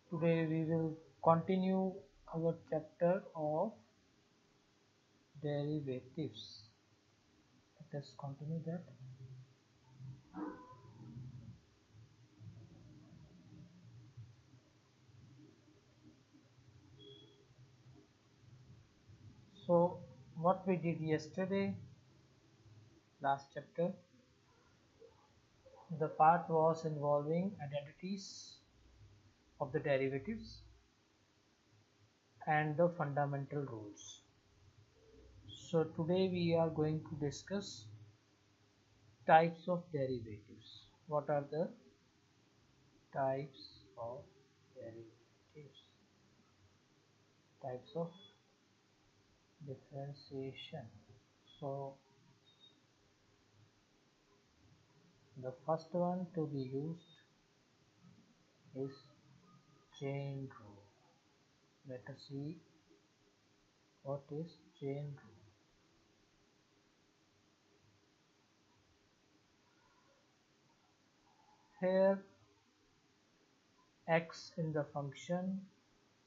Today we will continue our chapter of derivatives. Let us continue that. So what we did yesterday, last chapter, the part was involving identities of the derivatives and the fundamental rules. So today we are going to discuss types of derivatives. What are the types of derivatives? Types of differentiation. So the first one to be used is chain rule. Let us see what is chain rule. Here x in the function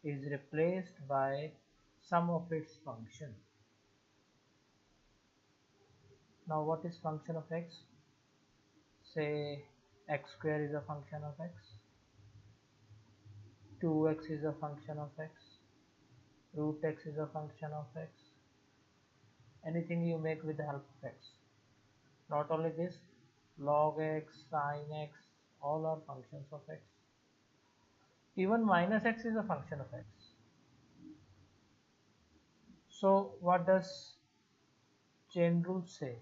is replaced by sum of its function. Now what is function of x? Say x square is a function of x, 2x is a function of x, root x is a function of x, anything you make with the help of x. Not only this, log x, sin x, all are functions of x. Even minus x is a function of x. So what does chain rule say?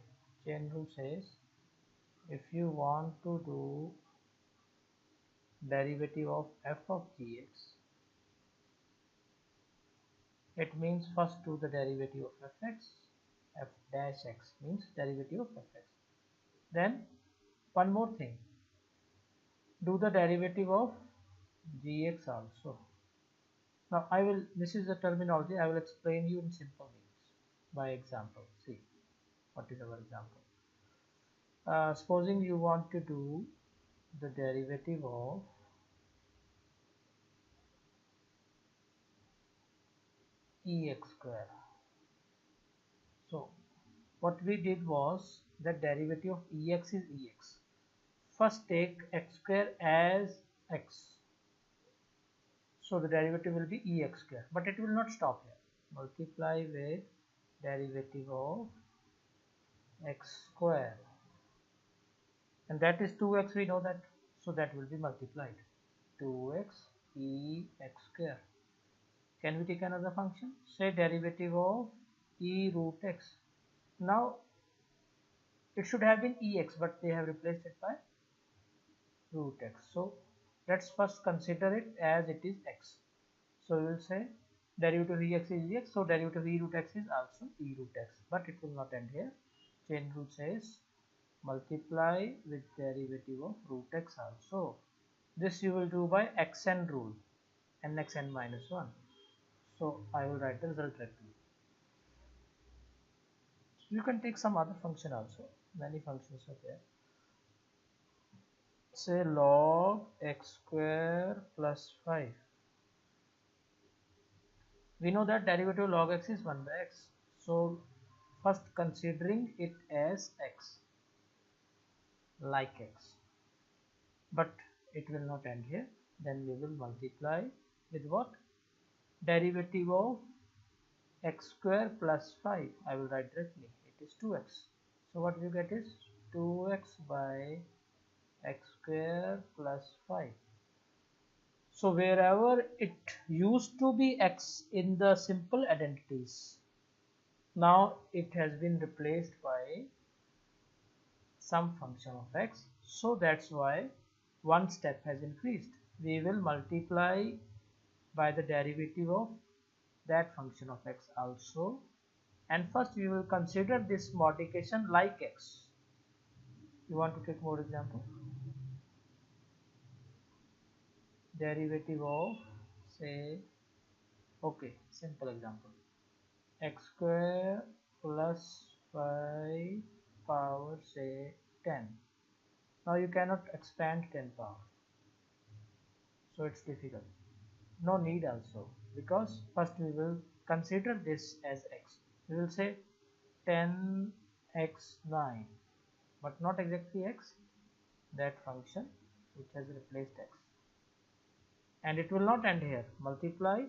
Chain rule says if you want to do derivative of f of gx, it means first do the derivative of fx, f dash x means derivative of fx. Then one more thing, do the derivative of gx also. Now this is the terminology, I will explain you in simple means by example. See what is our example. Supposing you want to do the derivative of ex square. So what we did was that derivative of ex is ex. First take x square as x. So the derivative will be ex square, but it will not stop here. Multiply with derivative of x square, and that is 2x, we know that, so that will be multiplied. 2x ex square. Can we take another function? Say derivative of e root x. Now it should have been ex, but they have replaced it by root x. So let's first consider it as it is x. So we will say derivative of ex is ex, so derivative of e root x is also e root x, but it will not end here. Chain rule says multiply with derivative of root x also. This you will do by xn rule, nxn minus 1. So I will write the result directly. You can take some other function also, many functions are there. Say log x square plus 5. We know that derivative of log x is 1 by x. So first considering it as x, like x, but it will not end here. Then we will multiply with what? Derivative of x square plus 5. I will write directly, it is 2x. So what you get is 2x by x square plus 5. So wherever it used to be x in the simple identities, now it has been replaced by some function of x. So that's why one step has increased. We will multiply by the derivative of that function of x also, and first we will consider this modification like x. You want to take more example? Derivative of, say, okay, simple example, x square plus 5 power say 10. Now you cannot expand 10 power, so it's difficult. No need also, because first we will consider this as x. We will say 10x9, but not exactly x, that function which has replaced x. And it will not end here. Multiply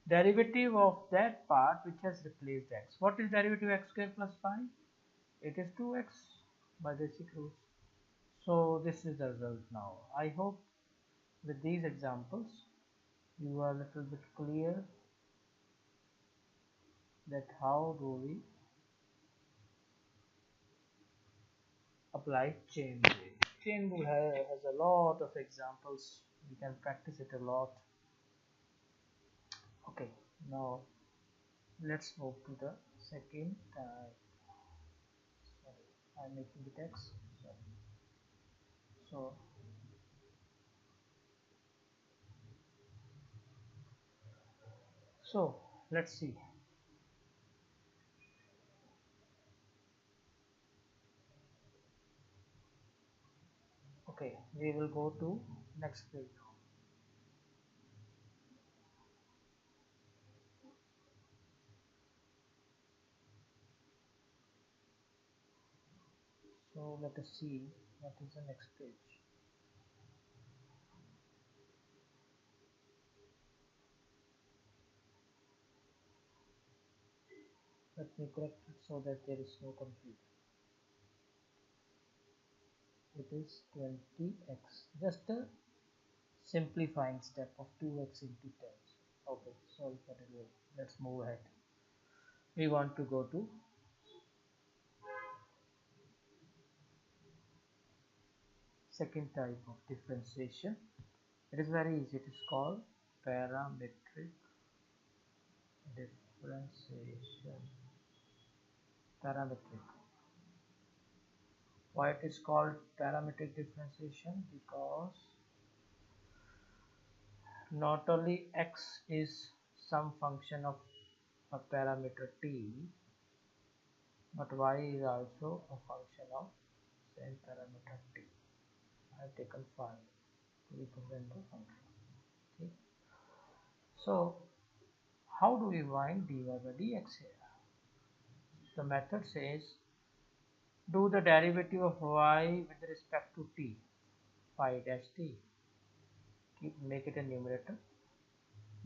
derivative of that part which has replaced x. What is derivative of x square plus 5? It is 2x by basic rules. So this is the result now. I hope with these examples you are a little bit clear that how do we apply chain rule. Chain rule has a lot of examples. We can practice it a lot. Okay, now let's move to the second type. Sorry, I'm making it x. Sorry. So so let's see. Okay, we will go to next page. So let us see what is the next page. Let me correct it so that there is no confusion. It is 20x. Just a simplifying step of 2x into 10. Okay, sorry for the delay. Let's move ahead. We want to go to second type of differentiation. It is very easy. It is called parametric differentiation. Parametric. Why it is called parametric differentiation? Because not only x is some function of a parameter t, but y is also a function of same parameter t. I have taken 5 to represent the function. Okay. So how do we find dy by dx here? The method says do the derivative of y with respect to t, phi dash t. Make it a numerator.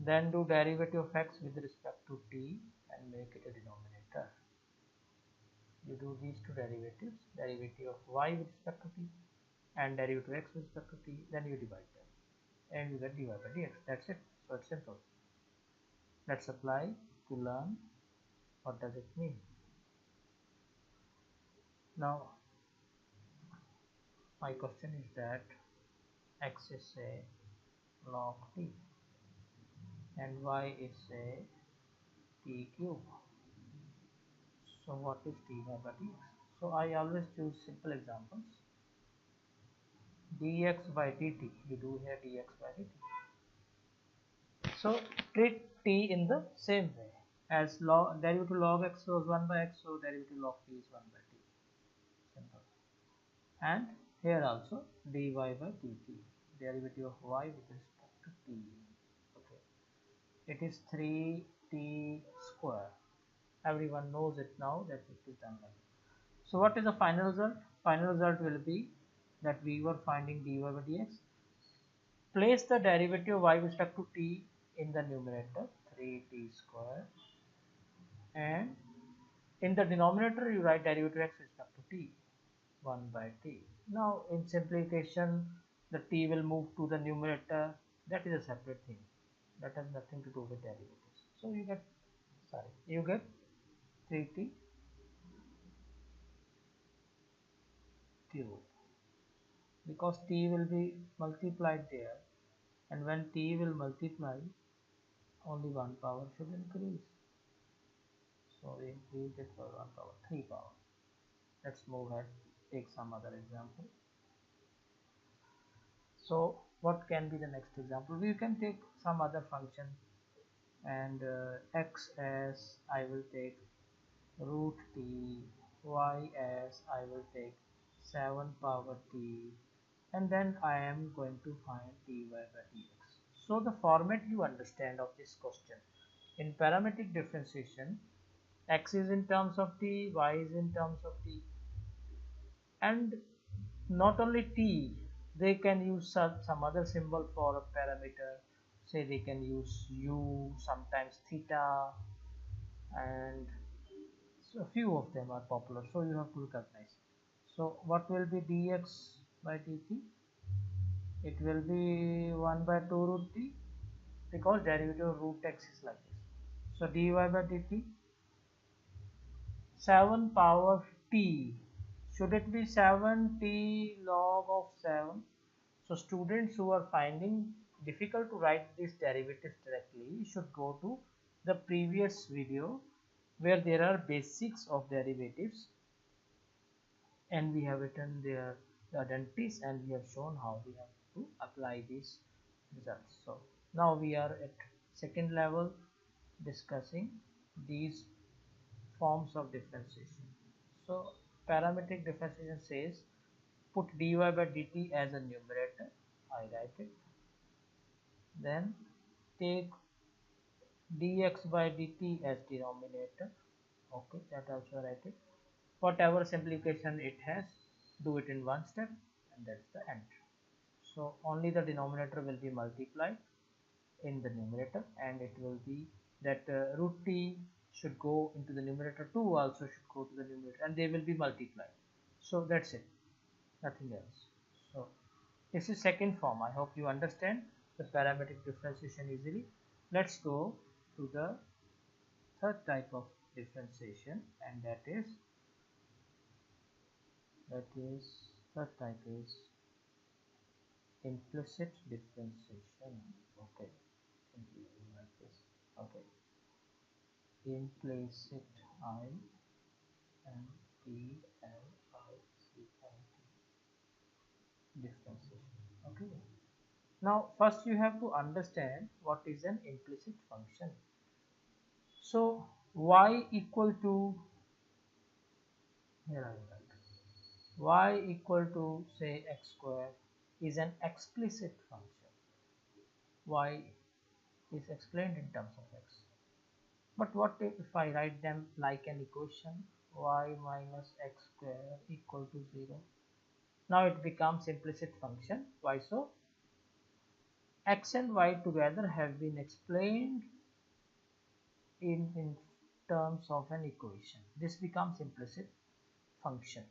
Then do derivative of x with respect to t and make it a denominator. You do these two derivatives, derivative of y with respect to t and derivative of x with respect to t, then you divide them and you get dy by dx. That's it. So it's simple. Let's apply to learn what does it mean. Now my question is that x is say log t and y is say t cube. So what is dy by dx? So I always choose simple examples. Dx by dt, you do here dx by dt. So treat t in the same way as log derivative log x was 1 by x, so derivative log t is 1 by t. Simple. And here also dy by dt, derivative of y with respect to t. Okay. It is 3t square. Everyone knows it now that it is done like that. So what is the final result? Final result will be that we were finding dy by dx. Place the derivative of y with respect to t in the numerator, 3t square, and in the denominator you write derivative of x with respect to t, 1 by t. Now in simplification the t will move to the numerator. That is a separate thing. That has nothing to do with derivatives. So you get 3t cube, because t will be multiplied there, and when t will multiply only one power should increase. So we increase it for 1 power, 3 power. Let's move ahead, take some other example. So what can be the next example? We can take some other function and x as I will take root t, y as I will take 7 power t, and then I am going to find dy by dx. So the format you understand of this question. In parametric differentiation, x is in terms of t, y is in terms of t, and not only t, they can use some other symbol for a parameter. Say they can use u, sometimes theta, and so a few of them are popular, so you have to recognize. So what will be dx by dt? It will be 1 by 2 root t, because derivative of root x is like this. So dy by dt, 7 power t. Should it be 7t log of 7? So students who are finding difficult to write this derivative directly should go to the previous video where there are basics of derivatives, and we have written their the identities, and we have shown how we have to apply these results. So now we are at second level discussing these forms of differentiation. So parametric differentiation says put dy by dt as a numerator. I write it. Then take dx by dt as denominator. Okay, that also write it. Whatever simplification it has, do it in one step, and that's the end. So only the denominator will be multiplied in the numerator, and it will be that root t should go into the numerator, 2 also should go to the numerator, and they will be multiplied. So that's it, nothing else. So this is second form. I hope you understand the parametric differentiation easily. Let's go to the third type of differentiation, and that is third type is implicit differentiation. Okay, like this. Okay, implicit, I M P L I C I T, differentiation. Okay, now first you have to understand what is an implicit function. So y equal to, here I write, y equal to say x square is an explicit function. Y is explained in terms of x. But what if I write them like an equation? Y minus x square equal to 0. Now it becomes implicit function. Why so? X and y together have been explained in terms of an equation. This becomes implicit function.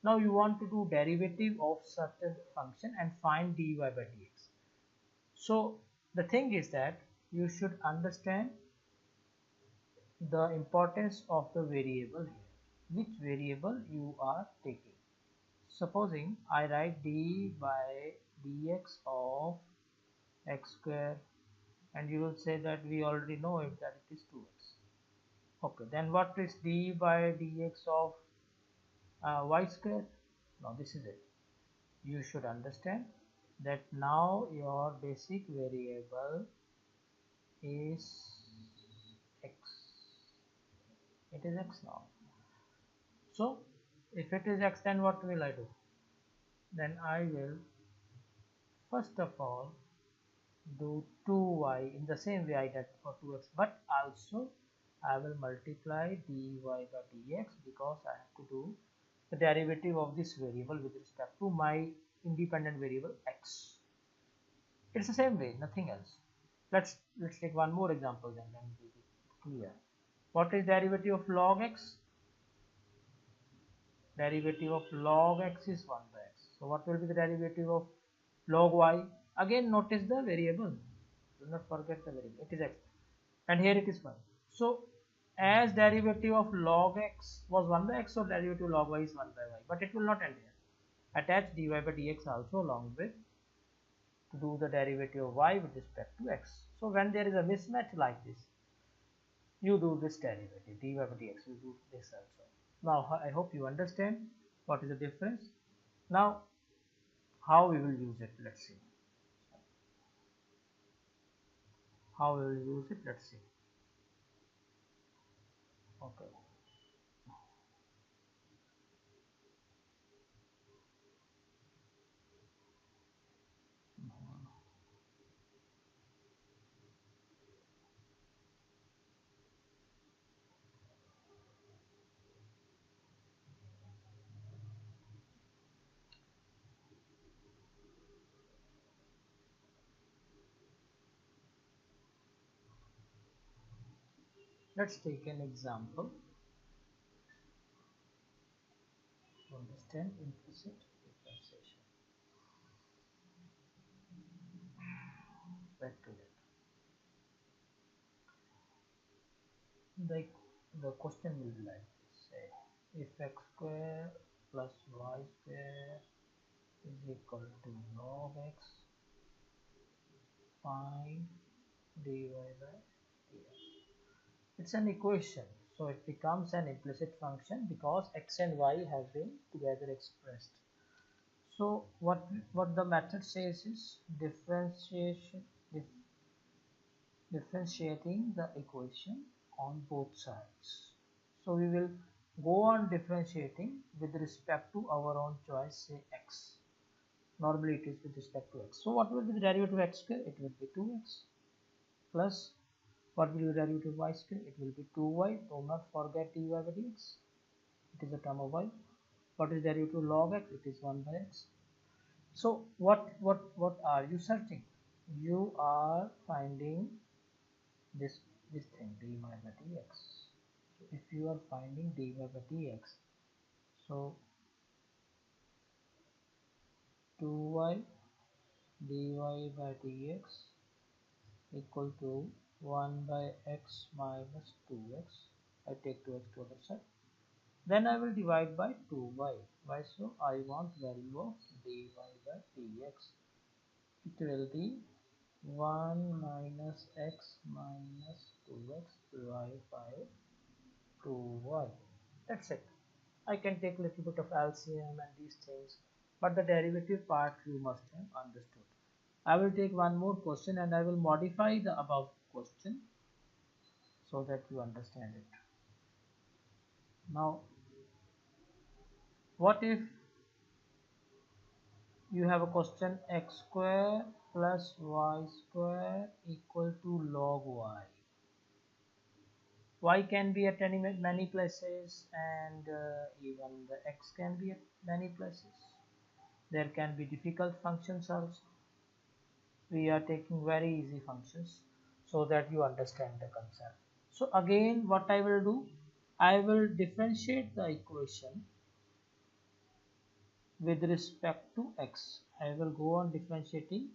Now you want to do derivative of certain function and find dy by dx. So the thing is that you should understand the importance of the variable here. Which variable you are taking. Supposing I write d by dx of x square, and you will say that we already know it, that it is 2x. Okay, then what is d by dx of y square? Now this is it. You should understand that now your basic variable is x. It is x now. So if it is x, then what will I do? Then I will first of all do 2y in the same way I did for 2x, but also I will multiply dy by dx, because I have to do the derivative of this variable with respect to my independent variable x. It's the same way, nothing else. Let's take one more example, then it will be clear. What is derivative of log x? Derivative of log x is 1 by x. So what will be the derivative of log y? Again notice the variable. Do not forget the variable. It is x. And here it is 1. So as derivative of log x was 1 by x, so derivative of log y is 1 by y. But it will not end here. Attach dy by dx also along with to do the derivative of y with respect to x. So when there is a mismatch like this, you do this derivative dy by dx, you do this also. Now I hope you understand what is the difference. Now how we will use it, let's see. How we will use it, let's see. Okay. Let's take an example to understand implicit differentiation. Back to it. The, the question will be like this, say, if x square plus y square is equal to log x, find dy by dx. It's an equation, so it becomes an implicit function because x and y have been together expressed. So what the method says is differentiating the equation on both sides. So we will go on differentiating with respect to our own choice, say x. Normally it is with respect to x. So what will be the derivative of x square? It will be 2x plus what will be the derivative of y square? It will be 2y. Do not forget dy by dx. It is a term of y. What is derivative of log x? It is 1 by x. So what are you searching? You are finding this thing dy by dx. So if you are finding dy by dx, so 2y dy by dx equal to 1 by x minus 2x. I take 2x to other side. Then I will divide by 2y. Why so? I want value of dy by dx. It will be 1 minus x minus 2x divided by 2y. That's it. I can take a little bit of LCM and these things, but the derivative part you must have understood. I will take one more question and I will modify the above question so that you understand it. Now, what if you have a question x square plus y square equal to log y? Y can be at many places, and even the x can be at many places. There can be difficult functions also. We are taking very easy functions so that you understand the concept. So again, what I will do, I will differentiate the equation with respect to x. I will go on differentiating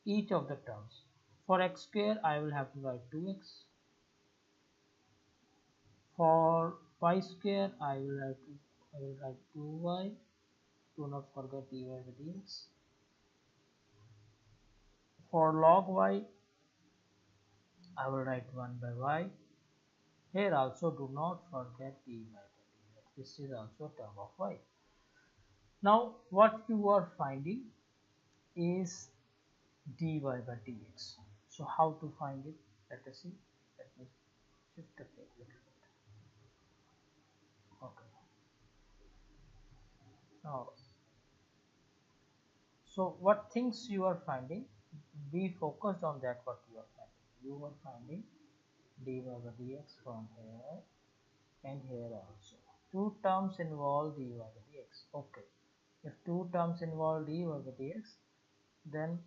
each of the terms. For x square, I will have to write 2x. For y square, I will write 2y. Do not forget dy by dx. For log y, I will write 1 by y. Here also do not forget dy by dx. This is also a term of y. Now what you are finding is dy by dx. So how to find it? Let us see. Let me shift the page a little bit. Okay. Now, so what things you are finding? Be focused on that. What you are finding? You are finding dy by dx from here and here also. Two terms involve dy by dx. Okay. If two terms involve dy by dx, then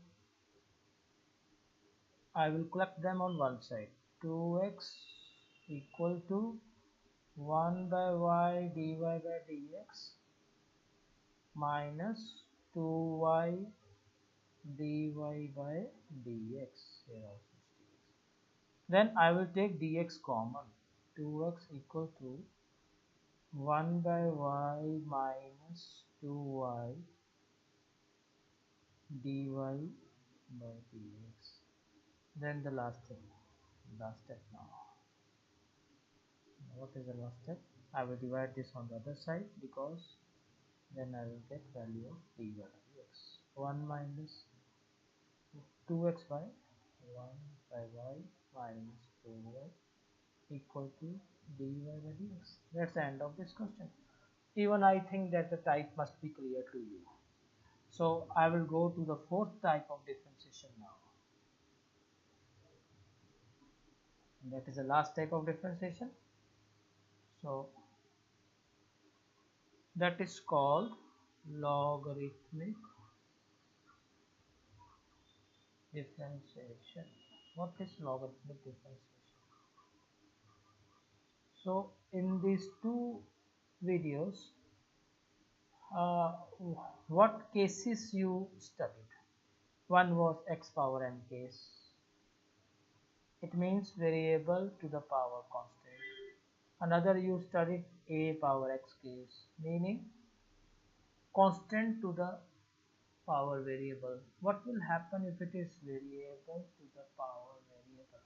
I will collect them on one side. 2x equal to 1 by y dy by dx minus 2y dy by dx. Here also is dx. Then I will take dx common. 2x equal to 1 by y minus 2y dy by dx. Then the last thing, last step now. What is the last step? I will divide this on the other side because then I will get value of dy by dx. 1 minus 2x by 1 by y minus 2y equal to dy by dx. That's the end of this question. Even I think that the type must be clear to you. So I will go to the fourth type of differentiation now. And that is the last type of differentiation. So that is called logarithmic differentiation. What is logarithmic differentiation? So in these two videos, uh, what cases you studied? One was x power n case. It means variable to the power constant. Another you studied a power x case, meaning constant to the power variable. What will happen if it is variable to the power variable?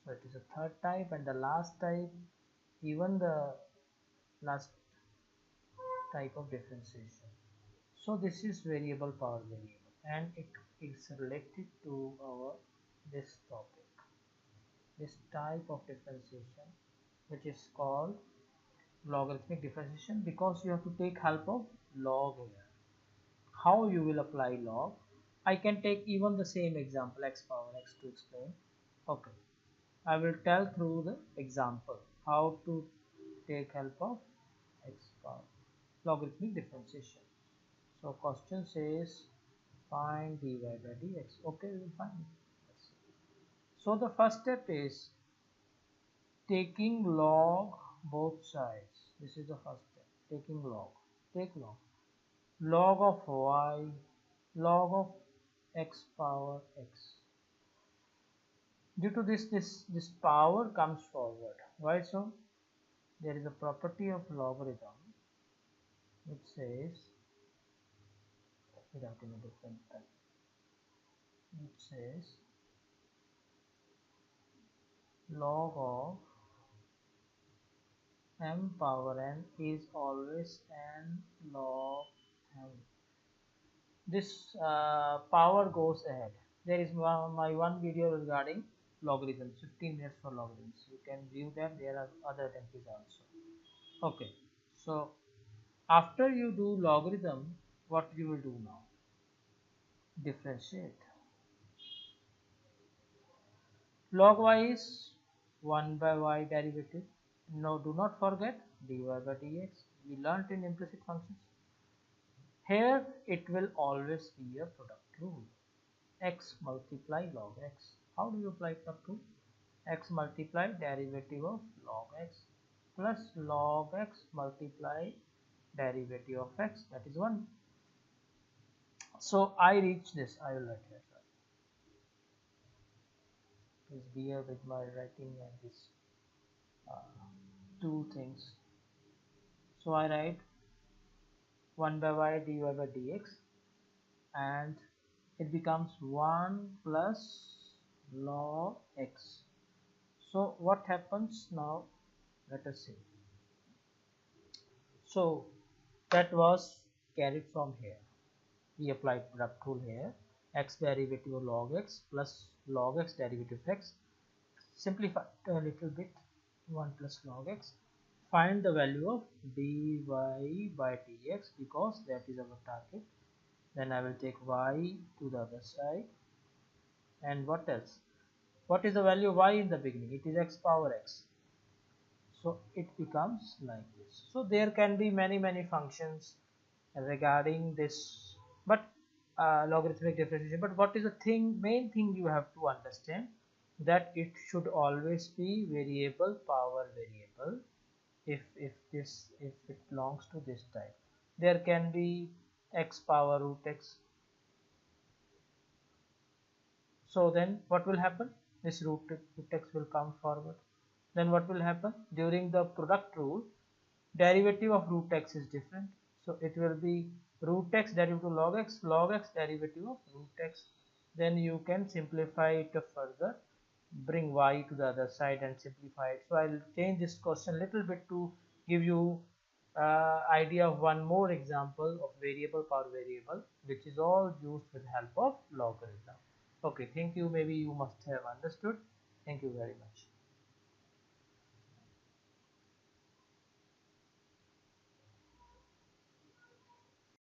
So it is a third type, and the last type, even the last type of differentiation. So this is variable power variable, and it is related to our this topic, this type of differentiation, which is called logarithmic differentiation, because you have to take help of log here. How you will apply log? I can take even the same example x power x to explain. Okay, I will tell through the example how to take help of x power logarithmic differentiation. So question says find dy by dx. Okay, we will find it. So the first step is taking log both sides. This is the first step. Taking log. Take log. Log of y, log of x power x. Due to this power comes forward. Why so? There is a property of logarithm which says, without in a different type, it says log of m power n is always n log m. This power goes ahead. There is my one video regarding logarithms, 15 minutes for logarithms. You can view that. There are other templates also. Okay, so after you do logarithm, what you will do now? Differentiate. Log y is 1 by y derivative. No, do not forget dy by dx. We learnt in implicit functions. Here it will always be a product rule. X multiply log x. How do you apply product rule? X multiply derivative of log x plus log x multiply derivative of x, that is 1. So I reach this. I will write here. Please bear with my writing and this two things. So I write 1 by y dy by dx, and it becomes 1 plus log x. So what happens now? Let us see. So that was carried from here. We applied product rule here. X derivative of log x plus log x derivative of x. Simplify a little bit. 1 plus log x. Find the value of dy by dx, because that is our target. Then I will take y to the other side. And what else? What is the value of y in the beginning? It is x power x. So it becomes like this. So there can be many functions regarding this, but logarithmic differentiation. But what is the main thing you have to understand, that it should always be variable power variable. If it belongs to this type, there can be x power root x. So then what will happen? This root x will come forward. Then what will happen? During the product rule, derivative of root x is different. So it will be root x derivative of log x derivative of root x. Then you can simplify it further, bring y to the other side and simplify it. So I'll change this question a little bit to give you idea of one more example of variable power variable, which is all used with help of logarithm. Okay, thank you. Maybe you must have understood. Thank you very much.